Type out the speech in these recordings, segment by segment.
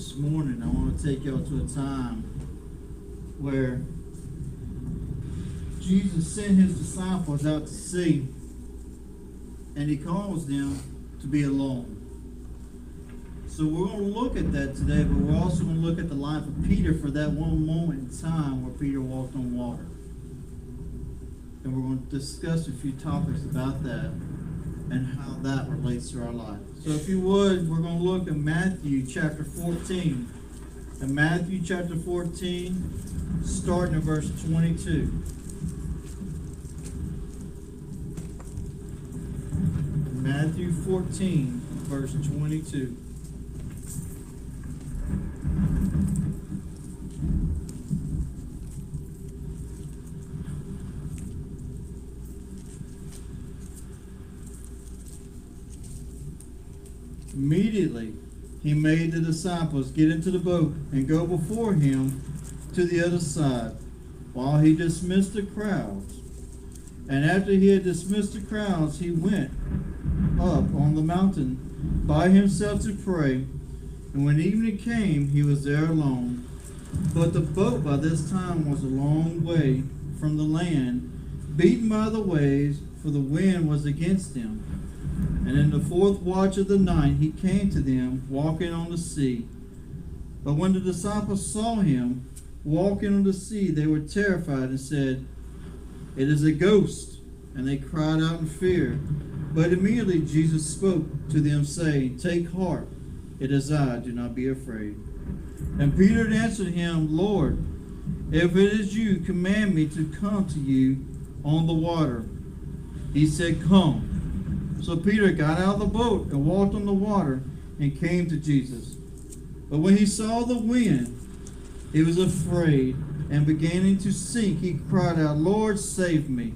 this morning, I want to take y'all to a time where Jesus sent his disciples out to sea, and he calls them to be alone. So we're going to look at that today, but we're also going to look at the life of Peter for that one moment in time where Peter walked on water. And we're going to discuss a few topics about that and how that relates to our life. So if you would, we're going to look at Matthew chapter 14. In Matthew chapter 14, starting at verse 22. Matthew 14, verse 22. Immediately, he made the disciples get into the boat and go before him to the other side, while he dismissed the crowds. And after he had dismissed the crowds, he went up on the mountain by himself to pray. And when evening came, he was there alone. But the boat by this time was a long way from the land, beaten by the waves, for the wind was against them. And in the fourth watch of the night he came to them, walking on the sea. But when the disciples saw him walking on the sea, they were terrified and said, "It is a ghost." And they cried out in fear. But immediately Jesus spoke to them, saying, "Take heart, it is I, do not be afraid." And Peter answered him, "Lord, if it is you, command me to come to you on the water." He said, "Come." So Peter got out of the boat and walked on the water and came to Jesus. But when he saw the wind, he was afraid, and beginning to sink, he cried out, "Lord, save me."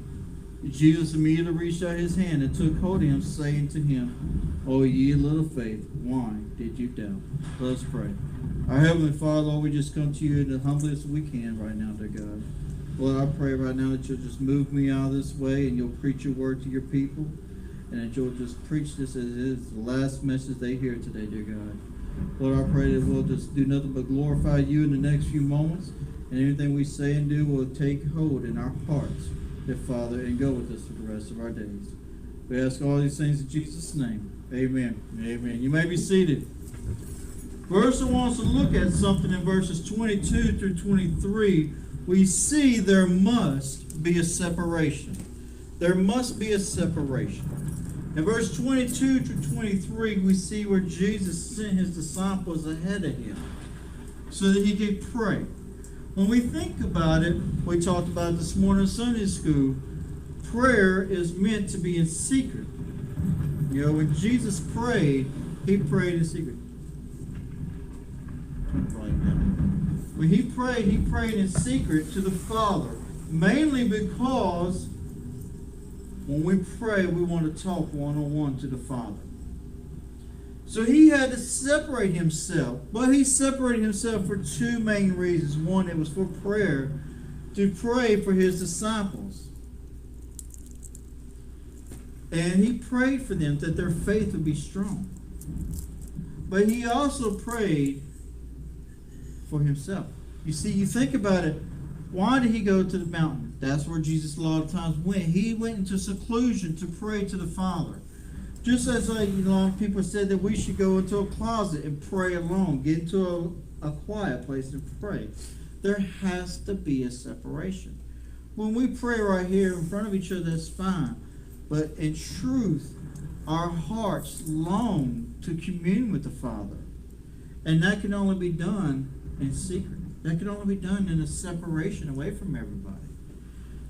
Jesus immediately reached out his hand and took hold of him, saying to him, "O ye of little faith, why did you doubt?" Let us pray. Our Heavenly Father, Lord, we just come to you in the humblest we can right now, dear God. Lord, I pray right now that you'll just move me out of this way and you'll preach your word to your people. And that you'll just preach this as it is the last message they hear today, dear God. Lord, I pray that we'll just do nothing but glorify you in the next few moments. And everything we say and do will take hold in our hearts, dear Father, and go with us for the rest of our days. We ask all these things in Jesus' name. Amen. Amen. You may be seated. First, I want us to look at something in verses 22 through 23. We see there must be a separation. There must be a separation. In verse 22 to 23, we see where Jesus sent his disciples ahead of him so that he could pray. When we think about it, we talked about it this morning in Sunday school, prayer is meant to be in secret. You know, when Jesus prayed, he prayed in secret. When he prayed in secret to the Father, mainly because when we pray, we want to talk one-on-one to the Father. So he had to separate himself. But he separated himself for two main reasons. One, it was for prayer, to pray for his disciples. And he prayed for them that their faith would be strong. But he also prayed for himself. You see, you think about it. Why did he go to the mountain? That's where Jesus a lot of times went. He went into seclusion to pray to the Father. Just as a lot of people said that we should go into a closet and pray alone, get into a quiet place and pray. There has to be a separation. When we pray right here in front of each other, that's fine. But in truth, our hearts long to commune with the Father. And that can only be done in secret. That can only be done in a separation away from everybody.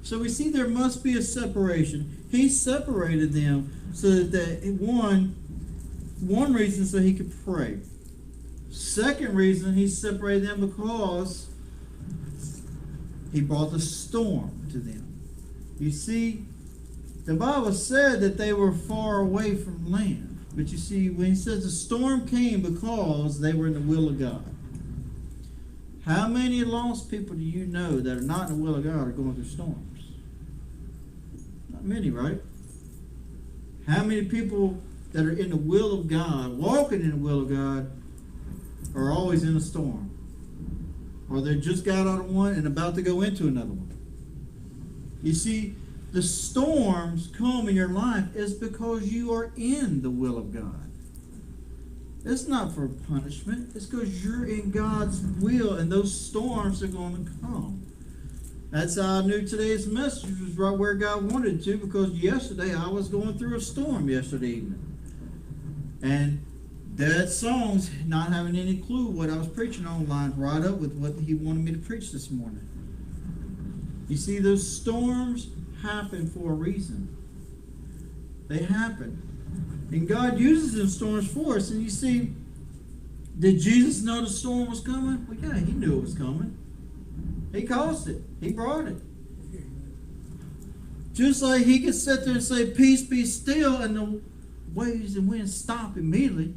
So we see there must be a separation. He separated them so that one reason so he could pray. Second reason, he separated them because he brought the storm to them. You see, the Bible said that they were far away from land. But you see, when he says the storm came because they were in the will of God. How many lost people do you know that are not in the will of God are going through storms? Not many, right? How many people that are in the will of God, walking in the will of God, are always in a storm. Or they just got out of one and about to go into another one. You see, the storms come in your life is because you are in the will of God. It's not for punishment. It's because you're in God's will, and those storms are going to come. That's how I knew today's message was right where God wanted to, because yesterday I was going through a storm yesterday evening. And that song's not having any clue what I was preaching on lined right up with what he wanted me to preach this morning. You see, those storms happen for a reason. They happen. And God uses those storms for us. And you see, did Jesus know the storm was coming? Well, yeah, he knew it was coming. He caused it. He brought it. Just like he could sit there and say, peace be still, and the waves and winds stop immediately.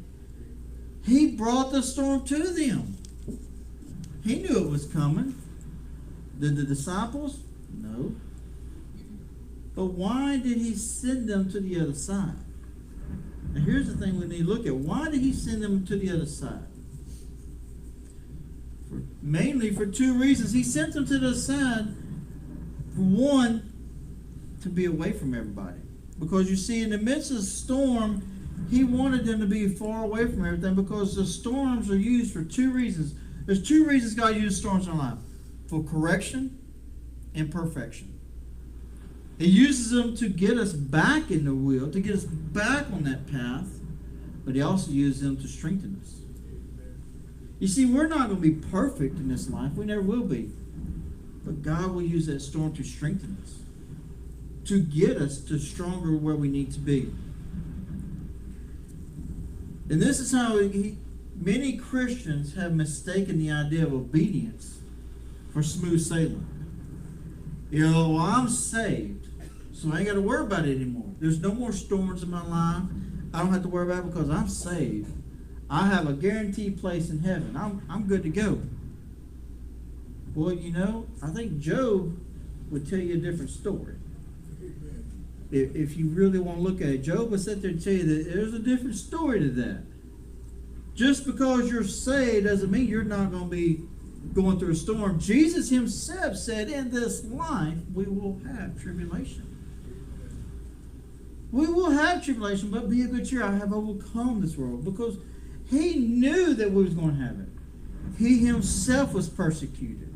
He brought the storm to them. He knew it was coming. Did the disciples? No. But why did he send them to the other side? And here's the thing we need to look at. Why did he send them to the other side? Mainly for two reasons. He sent them to the other side, for one, to be away from everybody. Because you see, in the midst of the storm, he wanted them to be far away from everything, because the storms are used for two reasons. There's two reasons God uses storms in our life: for correction and perfection. He uses them to get us back in the will, to get us back on that path, but he also uses them to strengthen us. You see, we're not going to be perfect in this life. We never will be. But God will use that storm to strengthen us, to get us to stronger where we need to be. And this is how many Christians have mistaken the idea of obedience for smooth sailing. You know, well, I'm saved, so I ain't got to worry about it anymore. There's no more storms in my life. I don't have to worry about it because I'm saved. I have a guaranteed place in heaven. I'm good to go. Well, you know, I think Job would tell you a different story. If you really want to look at it, Job will sit there and tell you that there's a different story to that. Just because you're saved doesn't mean you're not going to be going through a storm. Jesus himself said, in this life we will have tribulation. We will have tribulation, but be of good cheer. I have overcome this world. Because he knew that we was going to have it. He himself was persecuted.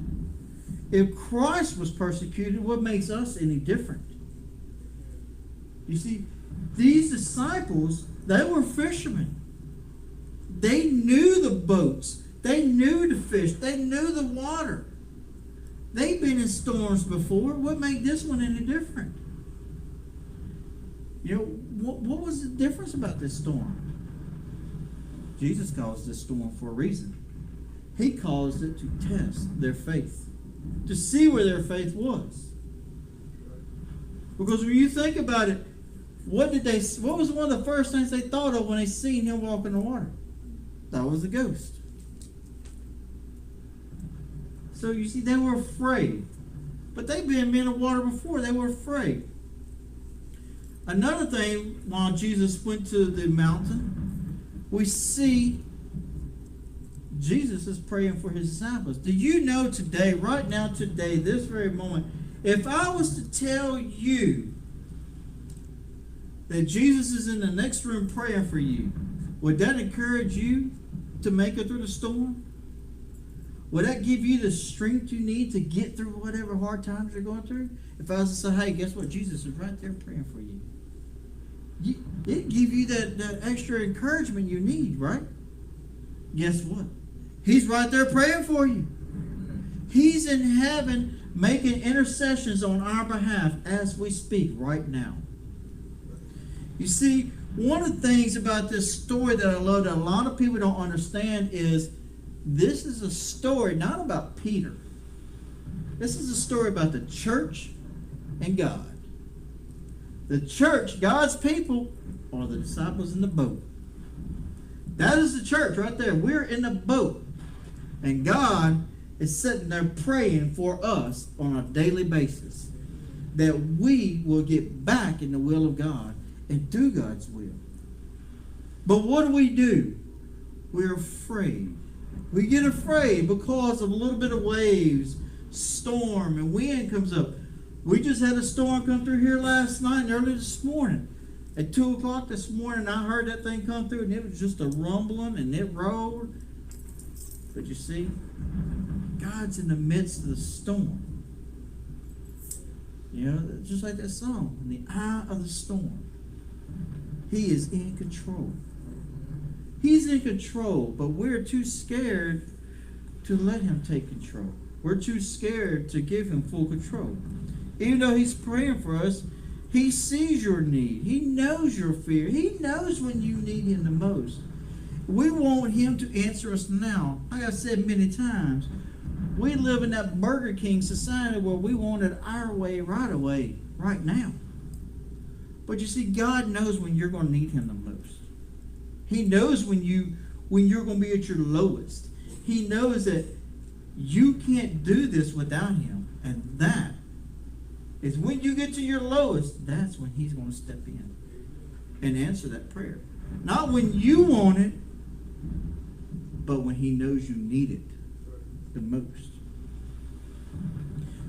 If Christ was persecuted, what makes us any different? You see, these disciples, they were fishermen. They knew the boats. They knew the fish. They knew the water. They've been in storms before. What made this one any different? You know, what was the difference about this storm? Jesus caused this storm for a reason. He caused it to test their faith, to see where their faith was. Because when you think about it, what was one of the first things they thought of when they seen him walk in the water? That was a ghost. So you see, they were afraid. But they've been in the water before. They were afraid. Another thing, while Jesus went to the mountain, we see Jesus is praying for his disciples. Do you know today, right now, today, this very moment, if I was to tell you that Jesus is in the next room praying for you, would that encourage you to make it through the storm? Would that give you the strength you need to get through whatever hard times you're going through? If I was to say, hey, guess what? Jesus is right there praying for you. It'd give you that extra encouragement you need, right? Guess what? He's right there praying for you. He's in heaven making intercessions on our behalf as we speak right now. You see, one of the things about this story that I love that a lot of people don't understand is this is a story not about Peter. This is a story about the church and God. The church, God's people, are the disciples in the boat. That is the church right there. We're in the boat. And God is sitting there praying for us on a daily basis that we will get back in the will of God and do God's will. But what do? We're afraid. We get afraid because of a little bit of waves, storm, and wind comes up. We just had a storm come through here last night and early this morning. At 2 o'clock this morning, I heard that thing come through, and it was just a rumbling, and it rolled. But you see, God's in the midst of the storm. You know, just like that song, in the eye of the storm. He is in control. He's in control, but we're too scared to let him take control. We're too scared to give him full control. Even though he's praying for us, he sees your need. He knows your fear. He knows when you need him the most. We want him to answer us now. Like I said many times, we live in that Burger King society where we want it our way, right away, right now. But you see, God knows when you're going to need him the most. He knows when you're going to be at your lowest. He knows that you can't do this without him. And that is when you get to your lowest, that's when he's going to step in and answer that prayer. Not when you want it, but when he knows you need it the most.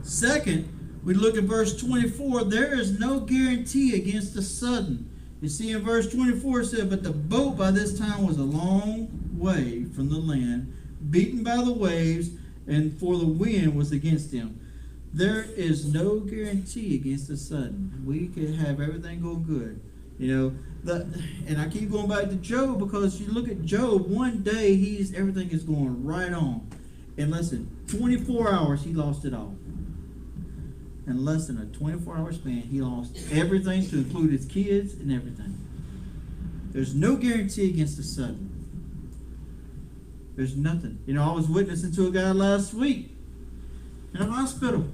Second, we look at verse 24. There is no guarantee against the sudden. You see in verse 24 it said, but the boat by this time was a long way from the land, beaten by the waves, and for the wind was against them. There is no guarantee against the sudden. We could have everything go good. You know, and I keep going back to Job, because you look at Job, one day everything is going right on. In less than 24 hours, he lost it all. In less than a 24-hour span, he lost everything, to include his kids and everything. There's no guarantee against the sudden. There's nothing. You know, I was witnessing to a guy last week in a hospital.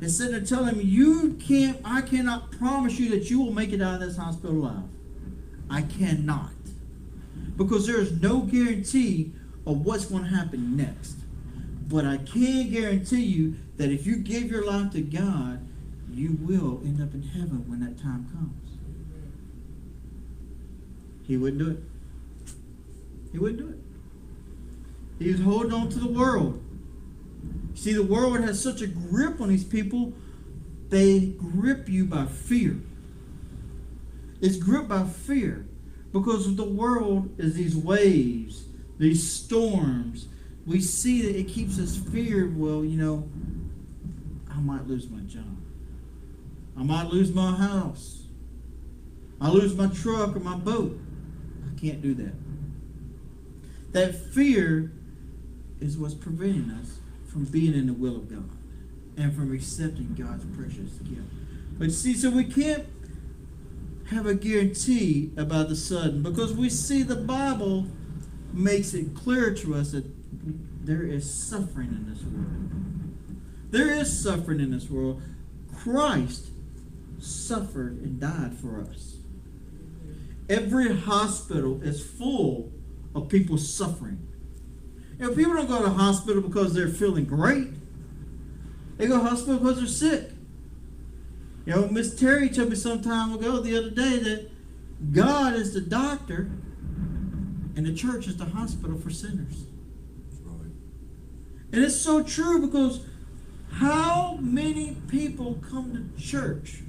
And sitting there telling me, I cannot promise you that you will make it out of this hospital alive. I cannot. Because there is no guarantee of what's going to happen next. But I can guarantee you that if you give your life to God, you will end up in heaven when that time comes. He wouldn't do it. He wouldn't do it. He was holding on to the world. See, the world has such a grip on these people, they grip you by fear. It's gripped by fear because the world is these waves, these storms. We see that it keeps us feared. Well, you know, I might lose my job. I might lose my house. I lose my truck or my boat. I can't do that. That fear is what's preventing us from being in the will of God and from accepting God's precious gift. But see, so we can't have a guarantee about the sudden, because we see the Bible makes it clear to us that there is suffering in this world. There is suffering in this world. Christ suffered and died for us. Every hospital is full of people suffering. You know, people don't go to the hospital because they're feeling great. They go to the hospital because they're sick. You know, Miss Terry told me some time ago, the other day, that God is the doctor and the church is the hospital for sinners. That's right. And it's so true, because how many people come to church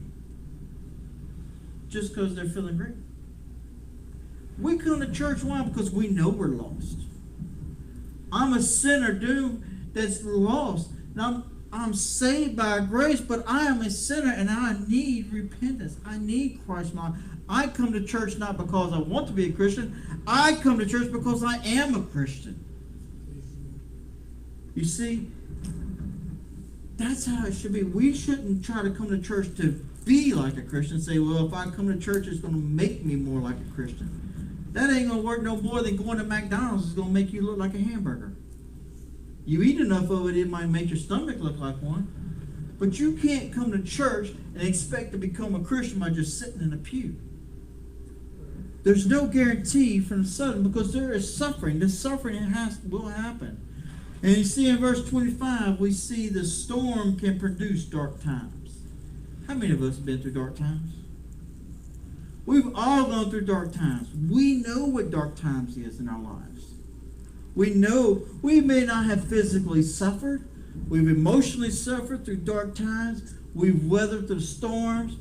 just because they're feeling great? We come to church, why? Because we know we're lost. I'm a sinner, dude, that's lost. Now, I'm saved by grace, but I am a sinner and I need repentance. I need Christ's life. I come to church not because I want to be a Christian. I come to church because I am a Christian. You see, that's how it should be. We shouldn't try to come to church to be like a Christian. Say, well, if I come to church, it's going to make me more like a Christian. That ain't going to work no more than going to McDonald's is going to make you look like a hamburger. You eat enough of it, it might make your stomach look like one. But you can't come to church and expect to become a Christian by just sitting in a pew. There's no guarantee from the sudden, because there is suffering. The suffering will happen. And you see in verse 25, we see the storm can produce dark times. How many of us have been through dark times? We've all gone through dark times. We know what dark times is in our lives. We know we may not have physically suffered. We've emotionally suffered through dark times. We've weathered the storms.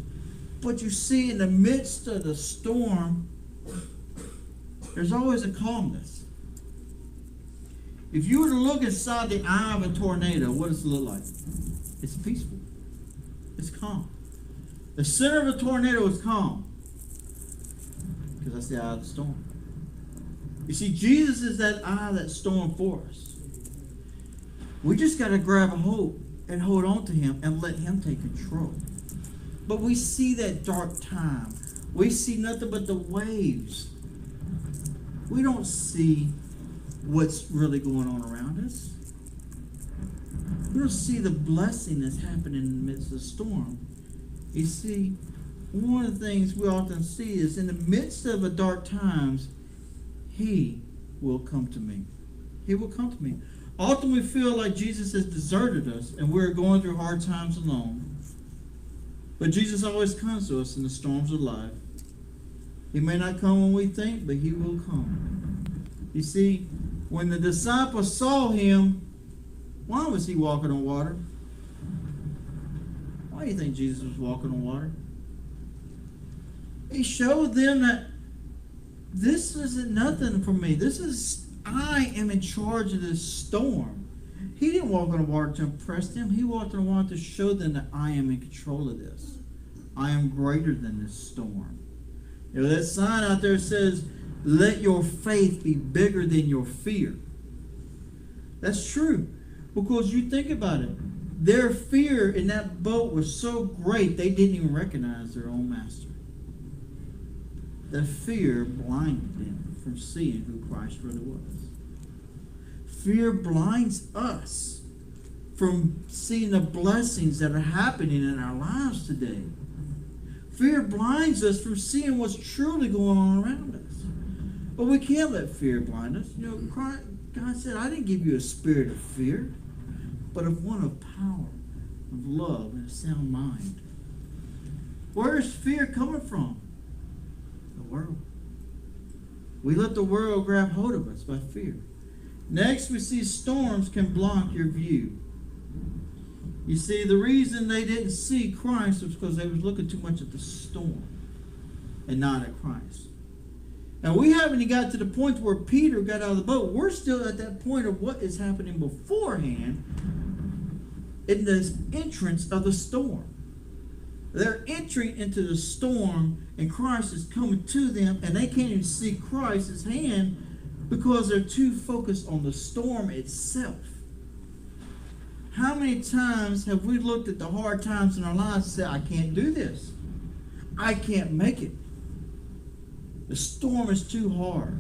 But you see, in the midst of the storm, there's always a calmness. If you were to look inside the eye of a tornado, what does it look like? It's peaceful. It's calm. The center of a tornado is calm, because that's the eye of the storm. You see, Jesus is that eye of that storm for us. We just got to grab a hold and hold on to him and let him take control. But we see that dark time. We see nothing but the waves. We don't see what's really going on around us. We don't see the blessing that's happening in the midst of the storm. You see, one of the things we often see is in the midst of the dark times, he will come to me. He will come to me. Often we feel like Jesus has deserted us and we're going through hard times alone. But Jesus always comes to us in the storms of life. He may not come when we think, but he will come. You see, when the disciples saw him, why was he walking on water? Why do you think Jesus was walking on water? He showed them that this isn't nothing for me. I am in charge of this storm. He didn't walk on the water to impress them. He walked on the water to show them that I am in control of this. I am greater than this storm. You know, that sign out there says, let your faith be bigger than your fear. That's true. Because you think about it. Their fear in that boat was so great, they didn't even recognize their own master. The fear blinded them from seeing who Christ really was. Fear blinds us from seeing the blessings that are happening in our lives today. Fear blinds us from seeing what's truly going on around us. But we can't let fear blind us. You know, God said, I didn't give you a spirit of fear, but of one of power, of love, and a sound mind. Where is fear coming from? The world. We let the world grab hold of us by fear. Next, we see storms can block your view. You see, the reason they didn't see Christ was because they was looking too much at the storm and not at Christ. Now, we haven't got to the point where Peter got out of the boat. We're still at that point of what is happening beforehand in the entrance of the storm. They're entering into the storm, and Christ is coming to them, and they can't even see Christ's hand because they're too focused on the storm itself. How many times have we looked at the hard times in our lives and said, I can't do this. I can't make it. The storm is too hard.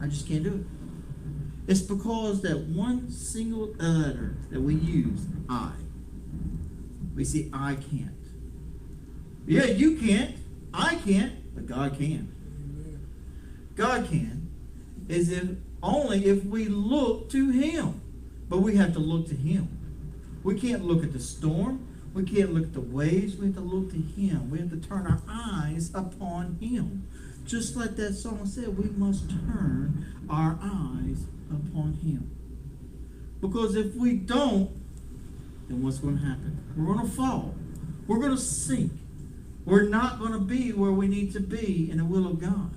I just can't do it. It's because that one single letter that we use, I. We say, I can't. Yeah, you can't. I can't. But God can. God can. Only if we look to him. But we have to look to him. We can't look at the storm. We can't look at the waves. We have to look to him. We have to turn our eyes upon him. Just like that song said, we must turn our eyes upon him. Because if we don't, then what's going to happen? We're going to fall. We're going to sink. We're not going to be where we need to be in the will of God.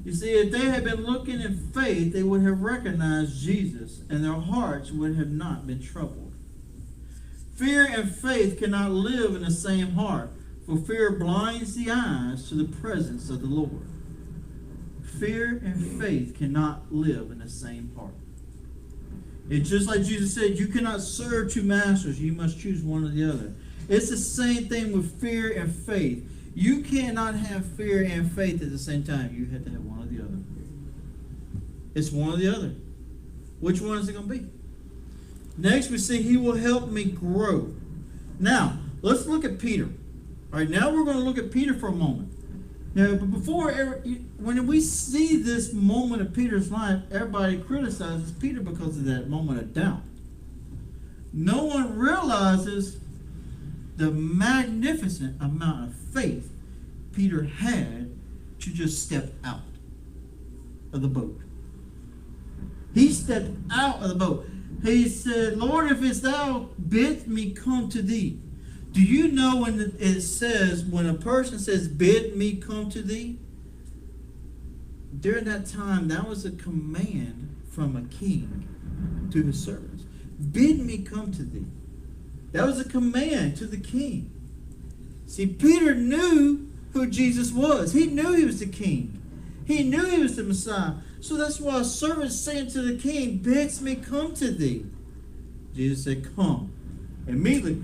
You see, if they had been looking in faith, they would have recognized Jesus, and their hearts would have not been troubled. Fear and faith cannot live in the same heart, for fear blinds the eyes to the presence of the Lord. Fear and faith cannot live in the same heart. It's just like Jesus said, you cannot serve two masters. You must choose one or the other. It's the same thing with fear and faith. You cannot have fear and faith at the same time. You have to have one or the other. It's one or the other. Which one is it going to be? Next, we see he will help me grow. Now, let's look at Peter. All right, now we're going to look at Peter for a moment. Now, but when we see this moment of Peter's life, everybody criticizes Peter because of that moment of doubt. No one realizes the magnificent amount of faith Peter had to just step out. of the boat. He stepped out of the boat. He said, Lord, if it's thou, bid me come to thee. Do you know when it says, when a person says, bid me come to thee? During that time, that was a command from a king to his servants. Bid me come to thee. That was a command to the king. See, Peter knew who Jesus was. He knew he was the king. He knew he was the Messiah. So that's why a servant saying to the king, bids me come to thee. Jesus said, come. Immediately,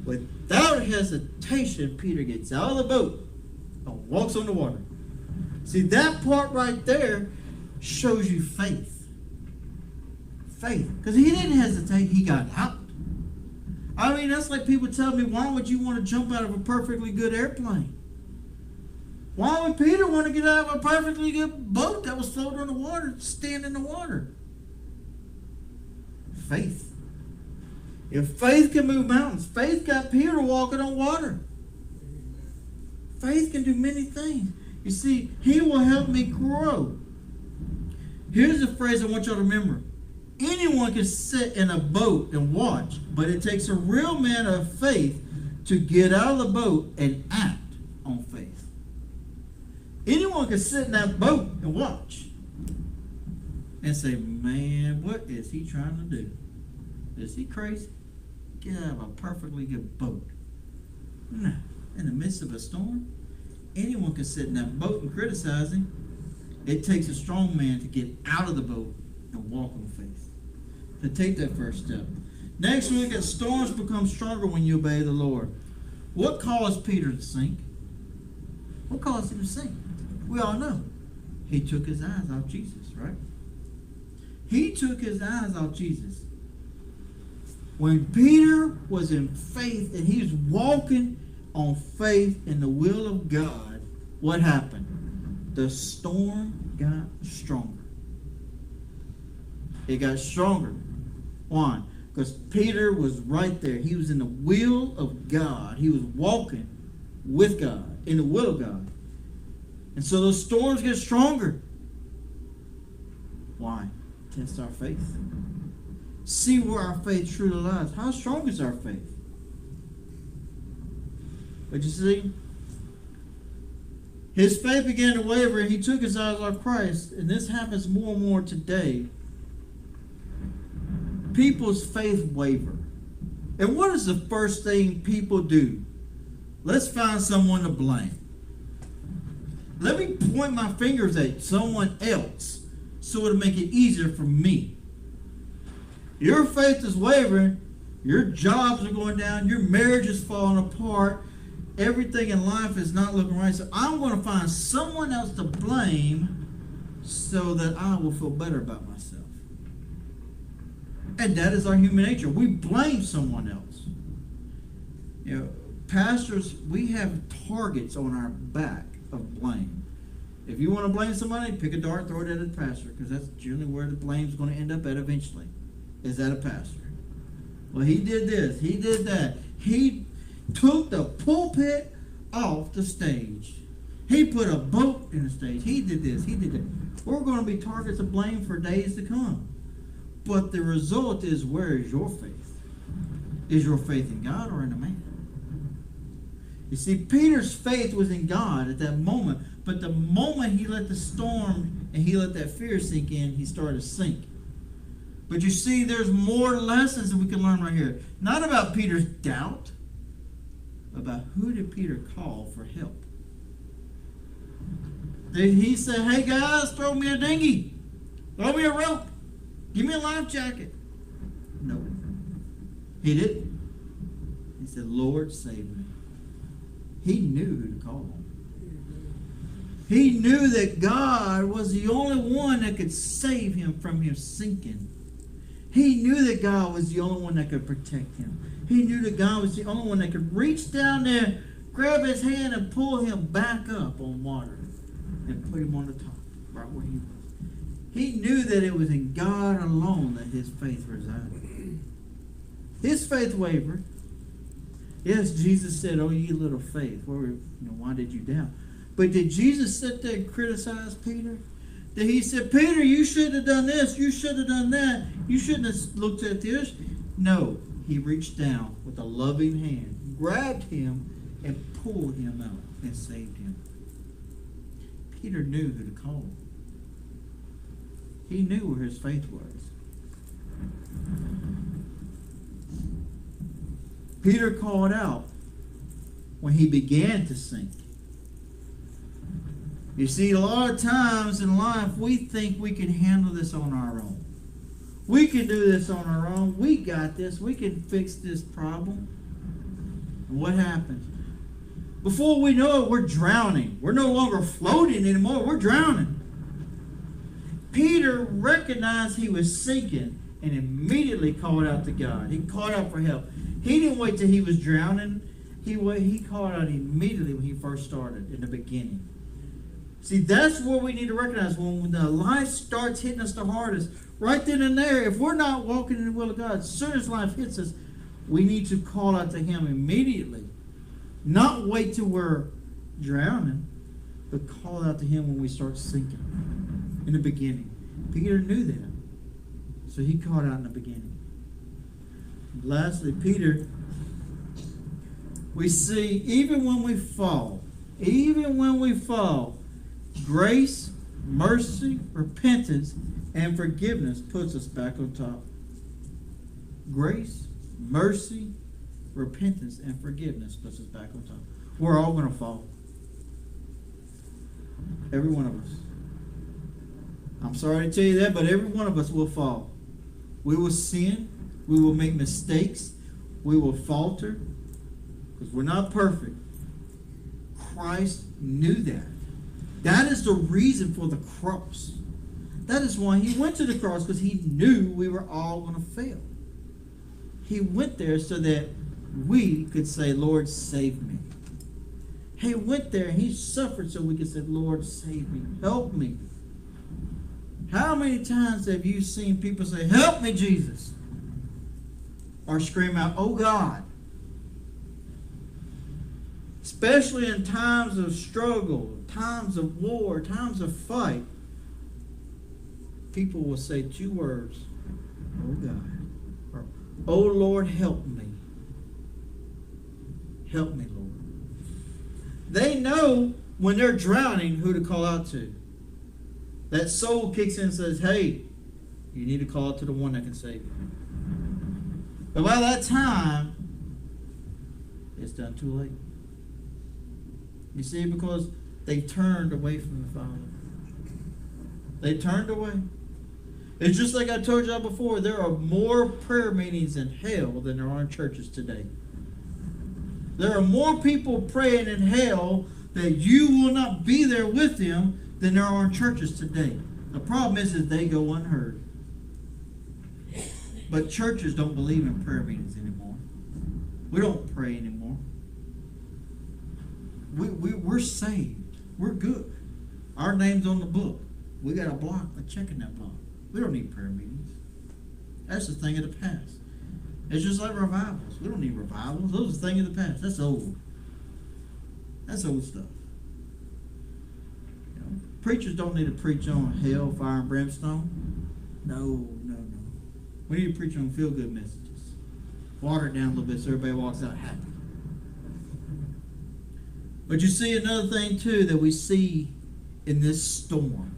without hesitation, Peter gets out of the boat and walks on the water. See, that part right there shows you faith. Faith. Because he didn't hesitate, he got out. I mean, that's like people tell me, why would you want to jump out of a perfectly good airplane? Why would Peter want to get out of a perfectly good boat that was floating on the water, stand in the water? Faith. If faith can move mountains, faith got Peter walking on water. Faith can do many things. You see, he will help me grow. Here's a phrase I want y'all to remember. Anyone can sit in a boat and watch, but it takes a real man of faith to get out of the boat and act on faith. Anyone can sit in that boat and watch and say, man, what is he trying to do? Is he crazy? Get out of a perfectly good boat. No. In the midst of a storm, anyone can sit in that boat and criticize him. It takes a strong man to get out of the boat and walk on faith, to take that first step. Next, we look at storms become stronger when you obey the Lord. What caused Peter to sink? What caused him to sink? We all know. He took his eyes off Jesus, right? He took his eyes off Jesus. When Peter was in faith and he was walking on faith in the will of God, what happened? The storm got stronger. It got stronger. Why? Because Peter was right there. He was in the will of God. He was walking with God, in the will of God. And so those storms get stronger. Why? Test our faith. See where our faith truly lies. How strong is our faith? But you see, his faith began to waver and he took his eyes off Christ. And this happens more and more today. People's faith waver. And what is the first thing people do? Let's find someone to blame. Let me point my fingers at someone else so it'll make it easier for me. Your faith is wavering. Your jobs are going down. Your marriage is falling apart. Everything in life is not looking right. So I'm going to find someone else to blame so that I will feel better about myself. And that is our human nature. We blame someone else. You know, pastors, we have targets on our back of blame. If you want to blame somebody, pick a dart, throw it at a pastor, because that's generally where the blame is going to end up at eventually, is at a pastor. Well, he did this, he did that. He took the pulpit off the stage. He put a boat in the stage. He did this, he did that. We're going to be targets of blame for days to come. But the result is, where is your faith? Is your faith in God or in a man? You see, Peter's faith was in God at that moment. But the moment he let the storm and he let that fear sink in, he started to sink. But you see, there's more lessons that we can learn right here. Not about Peter's doubt, about who did Peter call for help. Did he say, hey guys, throw me a dinghy, throw me a rope, give me a life jacket? No, he didn't. He said, Lord, save me. He knew who to call on. He knew that God was the only one that could save him from him sinking. He knew that God was the only one that could protect him. He knew that God was the only one that could reach down there, grab his hand, and pull him back up on water and put him on the top, right where he was. He knew that it was in God alone that his faith resided. His faith wavered. Yes, Jesus said, oh, ye little faith, why did you doubt? But did Jesus sit there and criticize Peter? that he said, Peter, you shouldn't have done this. You should have done that. You shouldn't have looked at this. No, he reached down with a loving hand, grabbed him, and pulled him out and saved him. Peter knew who to call. He knew where his faith was. Peter called out when he began to sink. You see, a lot of times in life, we think we can handle this on our own. We can do this on our own. We got this. We can fix this problem. And what happens? Before we know it, we're drowning. We're no longer floating anymore. We're drowning. Peter recognized he was sinking and immediately called out to God. He called out for help. He didn't wait till he was drowning. He called out immediately when he first started, in the beginning. See, that's where we need to recognize when the life starts hitting us the hardest. Right then and there, if we're not walking in the will of God, as soon as life hits us, we need to call out to Him immediately. Not wait till we're drowning, but call out to Him when we start sinking. In the beginning. Peter knew that. So he called out in the beginning. Lastly, Peter, we see even when we fall, grace, mercy, repentance, and forgiveness puts us back on top. Grace, mercy, repentance, and forgiveness puts us back on top. We're all going to fall. Every one of us. I'm sorry to tell you that, but every one of us will fall. We will sin. We will make mistakes. We will falter. Because we're not perfect. Christ knew that. That is the reason for the cross. That is why He went to the cross, because He knew we were all going to fail. He went there so that we could say, Lord, save me. He went there and He suffered so we could say, Lord, save me. Help me. How many times have you seen people say, help me, Jesus? Or scream out, oh God. Especially in times of struggle, times of war, times of fight. People will say two words, oh God. Or, oh Lord, help me. Help me, Lord. They know when they're drowning who to call out to. That soul kicks in and says, hey, you need to call out to the one that can save you. But by that time, it's done too late. You see, because they turned away from the Father. They turned away. It's just like I told you before, there are more prayer meetings in hell than there are in churches today. There are more people praying in hell that you will not be there with them than there are in churches today. The problem is they go unheard. But churches don't believe in prayer meetings anymore. We don't pray anymore. We're saved. We're good. Our name's on the book. We got a check in that block. We don't need prayer meetings. That's the thing of the past. It's just like revivals. We don't need revivals. Those are the thing of the past. That's old. That's old stuff. Preachers don't need to preach on hell, fire, and brimstone. No. We need to preach on feel-good messages. Water it down a little bit so everybody walks out happy. But you see another thing, too, that we see in this storm.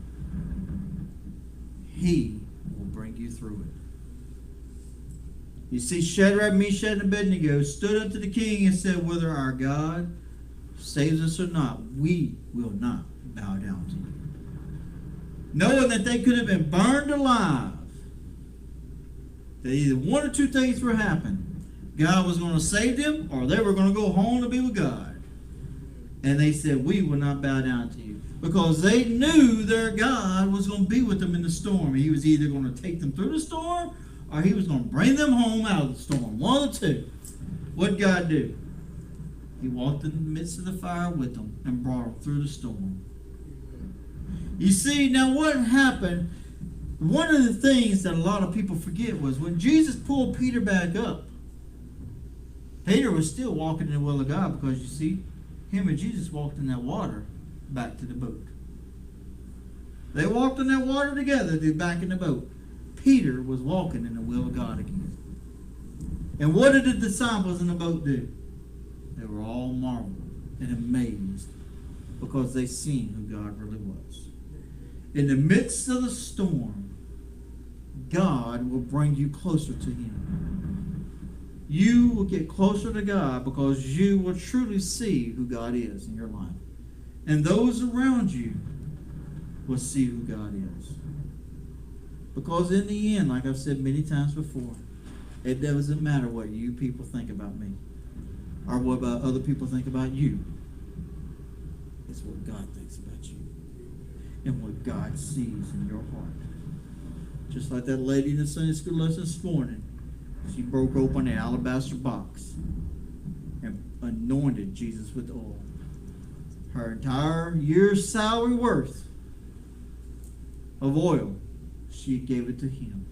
He will bring you through it. You see, Shadrach, Meshach, and Abednego stood up to the king and said, whether our God saves us or not, we will not bow down to you. Knowing that they could have been burned alive, that either one or two things were happening. God was going to save them, or they were going to go home to be with God. And they said, we will not bow down to you. Because they knew their God was going to be with them in the storm. He was either going to take them through the storm, or He was going to bring them home out of the storm. One of the two. What did God do? He walked in the midst of the fire with them and brought them through the storm. You see, now what happened, one of the things that a lot of people forget was when Jesus pulled Peter back up, Peter was still walking in the will of God, because you see, him and Jesus walked in that water back to the boat. They walked in that water together. They're back in the boat. Peter was walking in the will of God again. And what did the disciples in the boat do? They were all marveled and amazed because they seen who God really was. In the midst of the storm, God will bring you closer to Him. You will get closer to God because you will truly see who God is in your life. And those around you will see who God is. Because in the end, like I've said many times before, it doesn't matter what you people think about me or what about other people think about you. It's what God thinks about you and what God sees in your heart. Just like that lady in the Sunday school lesson this morning. She broke open the alabaster box and anointed Jesus with oil. Her entire year's salary worth of oil, she gave it to Him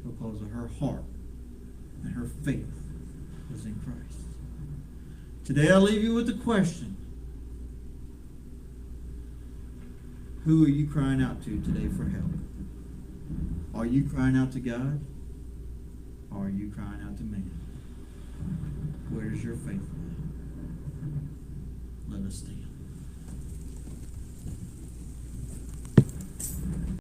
because of her heart and her faith was in Christ. Today I leave you with the question: who are you crying out to today for help? Are you crying out to God? Or are you crying out to man? Where is your faith? Let us stand.